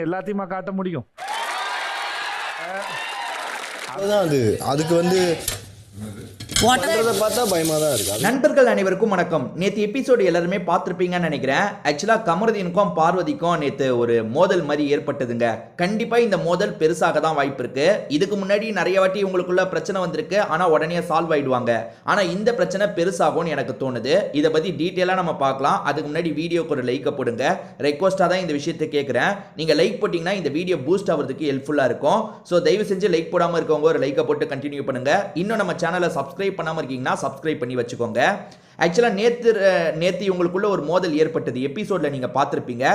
எல்லாத்தையுமா காட்ட முடியும்? அதுக்கு வந்து பார்த்தா பயமா தான் இருக்கு. நண்பர்கள் அனைவருக்கும் வணக்கம். நேற்று எபிசோடு எல்லாருமே பார்த்துருப்பீங்கன்னு நினைக்கிறேன். ஆக்சுவலாக கமருதீனுக்கும் பார்வதிக்கும் நேற்று ஒரு மோதல் மாதிரி ஏற்பட்டதுங்க. கண்டிப்பாக இந்த மோதல் பெருசாக தான் வாய்ப்பு இருக்கு. இதுக்கு முன்னாடி நிறைய வாட்டி உங்களுக்குள்ள பிரச்சனை வந்திருக்கு, ஆனால் உடனே சால்வ் ஆயிடுவாங்க. ஆனால் இந்த பிரச்சனை பெருசாகும்னு எனக்கு தோணுது. இதை பற்றி டீட்டெயிலாக நம்ம பார்க்கலாம். அதுக்கு முன்னாடி வீடியோக்கு ஒரு லைக்கை போடுங்க. ரெக்வஸ்ட்டாக தான் இந்த விஷயத்தை கேட்குறேன். நீங்கள் லைக் போட்டிங்கன்னா இந்த வீடியோ பூஸ்ட் ஆகிறதுக்கு ஹெல்ப்ஃபுல்லாக இருக்கும். ஸோ தயவு செஞ்சு லைக் போடாமல் இருக்கவங்க ஒரு லைக்கை போட்டு கண்டினியூ பண்ணுங்க. இன்னும் நம்ம சேனலை சப்ஸ்கிரைப் பண்ணாம இருக்கீங்கன்னா சப்ஸ்கிரைப் பண்ணி வச்சுக்கோங்க. ஆக்சுவலா நேத்து உங்களுக்குள்ள ஒரு மோதல் ஏற்பட்டது. எபிசோட்ல நீங்க பார்த்திருப்பீங்க.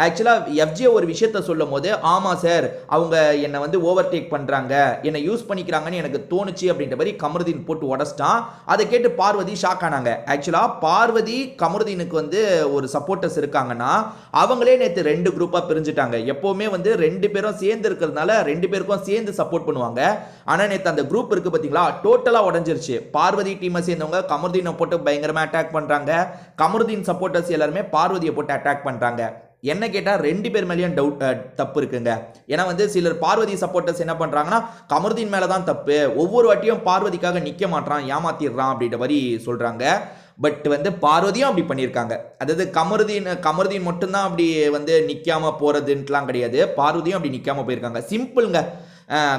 ஆக்சுவலா எஃப்ஜே ஒரு விஷயத்த சொல்லும் போது, ஆமா சார் அவங்க என்னை வந்து ஓவர்டேக் பண்றாங்க, என்னை யூஸ் பண்ணிக்கிறாங்கன்னு எனக்கு தோணுச்சு அப்படின்ற மாதிரி கமருதீன் போட்டு உடச்சிட்டான். அதை கேட்டு பார்வதி ஷாக் ஆனாங்க. ஆக்சுவலா பார்வதி கமருதீனுக்கு வந்து ஒரு சப்போர்ட்டர்ஸ் இருக்காங்கன்னா அவங்களே நேற்று ரெண்டு குரூப்பா பிரிஞ்சுட்டாங்க. எப்பவுமே வந்து ரெண்டு பேரும் சேர்ந்து இருக்கிறதுனால ரெண்டு பேருக்கும் சேர்ந்து சப்போர்ட் பண்ணுவாங்க. ஆனா நேற்று அந்த குரூப் இருக்கு பாத்தீங்களா, டோட்டலா உடஞ்சிருச்சு. பார்வதி டீமை சேர்ந்தவங்க கமருதீனை போட்டு பயங்கரமா அட்டாக் பண்றாங்க. கமருதீன் சப்போர்ட்டர்ஸ் எல்லாருமே பார்வதியை போட்டு அட்டாக் பண்றாங்க. என்ன கேட்டா ரெண்டு பேர் மேலேயும் டவுட் தப்பு இருக்குங்க. ஏன்னா வந்து சிலர் பார்வதி சப்போர்ட்டர்ஸ் என்ன பண்றாங்கன்னா கமருதீன் மேல தான் தப்பு, ஒவ்வொரு வாட்டியும் பார்வதிக்காக நிக்க மாட்டான், ஏமாத்திடுறான் அப்படின்ற மாதிரி சொல்றாங்க. பட் வந்து பார்வதியும் அப்படி பண்ணியிருக்காங்க. அதாவது கமருதீன் மட்டும்தான் அப்படி வந்து நிக்காம போறதுன்ட்டுலாம் கிடையாது, பார்வதியும் அப்படி நிக்காம போயிருக்காங்க. சிம்பிள்ங்க.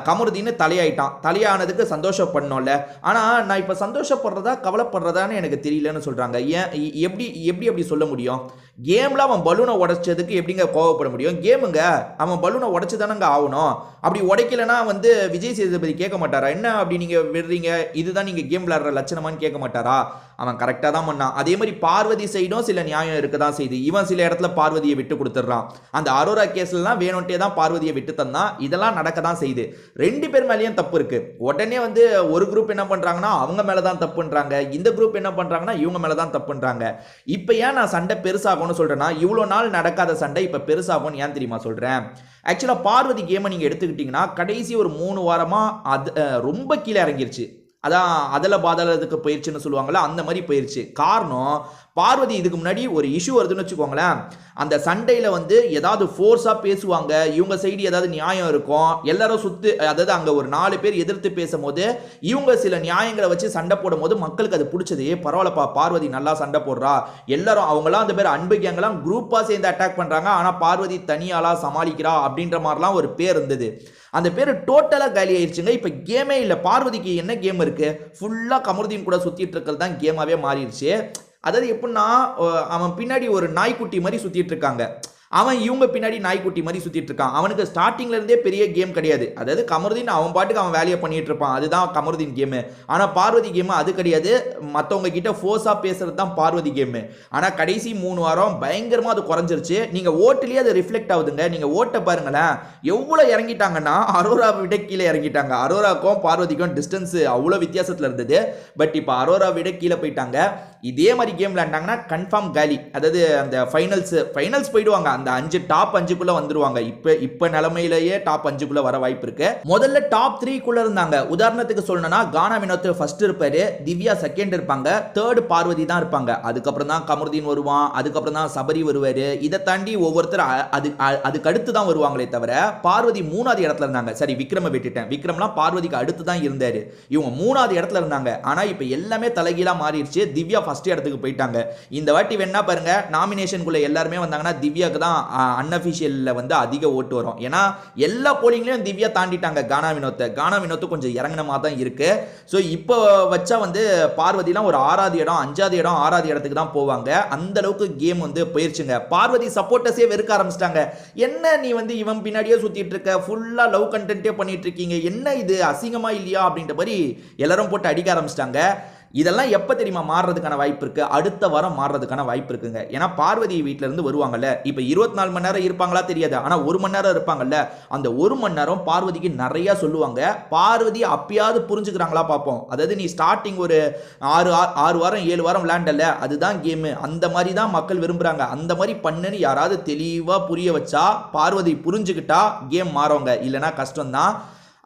கமருதீன் தலையாயிட்டான். தலையானதுக்கு சந்தோஷப்படணும்ல. ஆனால் நான் இப்போ சந்தோஷப்படுறதா கவலைப்படுறதான்னு எனக்கு தெரியலன்னு சொல்கிறாங்க. ஏன் எப்படி அப்படி சொல்ல முடியும்? கேமில் அவன் பலூனை உடைச்சதுக்கு எப்படிங்க கோவப்பட முடியும்? கேமுங்க, அவன் பலூனை உடைச்சு தானங்க ஆகணும். அப்படி உடைக்கலைன்னா வந்து விஜய் சேதுபதி கேட்க மாட்டாரா, என்ன அப்படி நீங்கள் விடுறீங்க, இதுதான் நீங்கள் கேம் விளையாடுற லட்சணமான்னு கேட்க மாட்டாரா? அவன் கரெக்டாக தான் பண்ணான். அதே மாதிரி பார்வதி சைடும் சில நியாயம் இருக்க தான் செய்யுது. இவன் சில இடத்துல பார்வதியை விட்டு கொடுத்துட்றான். அந்த அரோரா கேஸ்லாம் வேணும்ட்டே தான் பார்வதியை விட்டு தந்தான். இதெல்லாம் நடக்க தான் செய்யுது. ரெண்டு பேர் மேலேயும் தப்பு இருக்கு. உடனே வந்து ஒரு குரூப் என்ன பண்றாங்கன்னா அவங்க மேல தான் தப்புன்றாங்க, இந்த குரூப் என்ன பண்றாங்கன்னா இவங்க மேல தான் தப்புன்றாங்க. இப்போ ஏன் நான் சண்டை பெருசாகும்னு சொல்றேன்னா, இவ்வளோ நாள் நடக்காத சண்டை இப்போ பெருசாகும்னு ஏன் தெரியுமா சொல்றேன்? ஆக்சுவலா பார்வதி கேமை நீங்க எடுத்துக்கிட்டீங்கன்னா கடைசி ஒரு 3 வாரமா அது ரொம்ப கீழே இறங்கிருச்சு. அதான் அதல பாதாளத்துக்கு போயிடுச்சுன்னு சொல்லுவாங்கல்ல, அந்த மாதிரி போயிடுச்சு. காரணம், பார்வதி இதுக்கு முன்னாடி ஒரு இஷ்யூ வருதுன்னு வச்சுக்கோங்களேன், அந்த சண்டையில் வந்து ஏதாவது ஃபோர்ஸாக பேசுவாங்க, இவங்க சைடு ஏதாவது நியாயம் இருக்கும், எல்லாரும் அதாவது அங்கே ஒரு 4 பேர் எதிர்த்து பேசும்போது இவங்க சில நியாயங்களை வச்சு சண்டை போடும் போது மக்களுக்கு அது பிடிச்சது. பரவாயில்லப்பா பார்வதி நல்லா சண்டை போடுறா, எல்லாரும் அவங்களாம் அந்த பேர் அன்பு கேங்கெல்லாம் குரூப்பாக சேர்ந்து அட்டாக் பண்ணுறாங்க, ஆனால் பார்வதி தனியாலாம் சமாளிக்கிறா அப்படின்ற மாதிரிலாம் ஒரு பேர் இருந்தது. அந்த பேர் டோட்டலாக காலி ஆயிடுச்சுங்க. இப்போ கேமே இல்லை. பார்வதிக்கு என்ன கேம் இருக்கு? ஃபுல்லாக கமருதீன் கூட சுற்றிட்டு இருக்கிறது தான் கேமாகவே மாறிடுச்சு. அதாவது எப்படின்னா, அவன் பின்னாடி ஒரு நாய்க்குட்டி மாதிரி சுற்றிட்டு இருக்காங்க, அவன் இவங்க பின்னாடி நாய்க்குட்டி மாதிரி சுற்றிட்டு இருக்கான். அவனுக்கு ஸ்டார்டிங்ல இருந்தே பெரிய கேம் கிடையாது. அதாவது கமருதீன் அவன் பாட்டுக்கு அவன் வேலையை பண்ணிட்டு இருப்பான், அதுதான் கமருதீன் கேமு. ஆனால் பார்வதி கேமு அது கிடையாது. மற்றவங்க கிட்ட ஃபோர்ஸாக பேசுறது தான் பார்வதி கேமு. ஆனால் கடைசி 3 வாரம் பயங்கரமாக அது குறைஞ்சிருச்சு. நீங்கள் ஓட்டுலேயே அது ரிஃப்ளெக்ட் ஆகுதுங்க. நீங்கள் ஓட்டை பாருங்களேன், எவ்வளோ இறங்கிட்டாங்கன்னா அரோராவை விட கீழே இறங்கிட்டாங்க. அரோராக்கும் பார்வதிக்கும் டிஸ்டன்ஸ் அவ்வளோ வித்தியாசத்தில் இருந்தது. பட் இப்போ அரோரா விட கீழே போயிட்டாங்க. இதே மாதிரி கேம் விளையாண்டாங்கன்னா கன்ஃபார்ம் காலி. அதாவது அந்த ஃபைனல்ஸ் போயிடுவாங்க. அந்த டாப் 5 வந்துருவாங்க. இப்ப நிலைமையிலேயே டாப் 5 வர வாய்ப்பு இருக்கு. முதல்ல டாப் 3 இருந்தாங்க. உதாரணத்துக்கு சொல்லணும்னா கானா வினோத் ஃபர்ஸ்ட் இருப்பாரு, திவ்யா செகண்ட் இருப்பாங்க, தேர்ட் பார்வதி தான் இருப்பாங்க. அதுக்கப்புறம் தான் கமருதீன் வருவான், அதுக்கப்புறம் தான் சபரி வருவாரு. இதை தாண்டி ஒவ்வொருத்தர் அதுக்கு அடுத்து தான் வருவாங்களே தவிர பார்வதி 3வது இடத்துல இருந்தாங்க. சரி, விக்ரம விட்டுட்டேன், விக்ரம்லாம் பார்வதிக்கு அடுத்து தான் இருந்தாரு. இவங்க 3வது இடத்துல இருந்தாங்க. ஆனா இப்ப எல்லாமே தலைகீழா மாறிடுச்சு. திவ்யா ஃபர்ஸ்ட் இடத்துக்கு போயிட்டாங்க. இந்த வாட்டி வேணா பாருங்க, நாமினேஷனுக்குள்ள எல்லாருமே வந்தாங்கன்னா திவ்யாக்கு தான் அன்அஃபிஷியல்ல வந்து அதிக ஓட்டு வரும். ஏன்னா எல்லா போலிங்லயும் திவ்யா தாண்டிட்டாங்க கானா வினோத் கொஞ்சம் இறங்கின மாதிரி தான் இருக்கு. ஸோ இப்போ வச்சா வந்து பார்வதிலாம் ஒரு 6வது இடம் 5வது இடம் 6வது இடத்துக்கு தான் போவாங்க. அந்த அளவுக்கு கேம் வந்து போயிருச்சுங்க. பார்வதி சப்போர்ட்டர்ஸே வெறுக்க ஆரம்பிச்சிட்டாங்க. என்ன நீ வந்து இவன் பின்னாடியே சுத்திட்டு இருக்க, ஃபுல்லா லவ் கண்டென்ட்டே பண்ணிட்டு இருக்கீங்க, என்ன இது அசிங்கமா இல்லையா அப்படின்ற மாதிரி எல்லாரும் போட்டு அடிக்க ஆரம்பிச்சிட்டாங்க. இதெல்லாம் எப்போ தெரியுமா மாறுறதுக்கான வாய்ப்பு இருக்கு? அடுத்த வாரம் மாறுறதுக்கான வாய்ப்பு இருக்குங்க. ஏன்னா பார்வதி வீட்டில இருந்து வருவாங்கல்ல, இப்போ 24 மணி நேரம் இருப்பாங்களா தெரியாது, ஆனால் 1 மணி நேரம் இருப்பாங்கல்ல. அந்த 1 மணி நேரம் பார்வதிக்கு நிறைய சொல்லுவாங்க. பார்வதி அப்பயாவது புரிஞ்சுக்கிறாங்களா பார்ப்போம். அதாவது நீ ஸ்டார்டிங் ஒரு 6 வாரம் 7 வாரம் விளையாண்டல, அதுதான் கேமு, அந்த மாதிரி தான் மக்கள் விரும்புறாங்க, அந்த மாதிரி பண்ணுன்னு யாராவது தெளிவாக புரிய வச்சா பார்வதி புரிஞ்சுக்கிட்டா கேம் மாறுவாங்க. இல்லைன்னா கஷ்டம்தான்.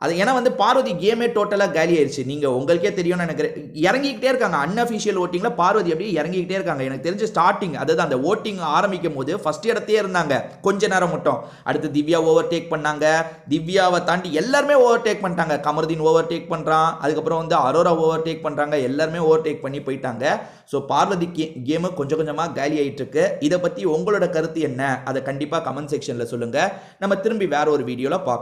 அது ஏன்னா வந்து பார்வதி கேமே டோட்டலாக காலி ஆயிடுச்சு. நீங்கள் உங்களுக்கே தெரியும்னு நினைக்கிறேன். இறங்கிக்கிட்டே இருக்காங்க. அன்அஃபிஷியல் ஓட்டிங்கில் பார்வதி அப்படியே இறங்கிக்கிட்டே இருக்காங்க. எனக்கு தெரிஞ்ச ஸ்டார்டிங் அதாவது அந்த ஓட்டிங் ஆரம்பிக்கும் போது ஃபர்ஸ்ட் இடத்தையே இருந்தாங்க கொஞ்ச நேரம் மட்டும். அடுத்து திவ்யா ஓவர்டேக் பண்ணாங்க. திவ்யாவை தாண்டி எல்லாருமே ஓவர்டேக் பண்ணிட்டாங்க. கமருதீன் ஓவர்டேக் பண்ணுறான். அதுக்கப்புறம் வந்து அரோரா ஓவர்டேக் பண்ணுறாங்க. எல்லாருமே ஓவர்டேக் பண்ணி போயிட்டாங்க. ஸோ பார்வதி கேமு கொஞ்சம் கொஞ்சமாக காலி ஆகிட்டு இருக்கு. இதை பற்றி உங்களோட கருத்து என்ன? அதை கண்டிப்பாக கமெண்ட் செக்ஷனில் சொல்லுங்கள். நம்ம திரும்பி வேற ஒரு வீடியோவில் பார்க்கலாம்.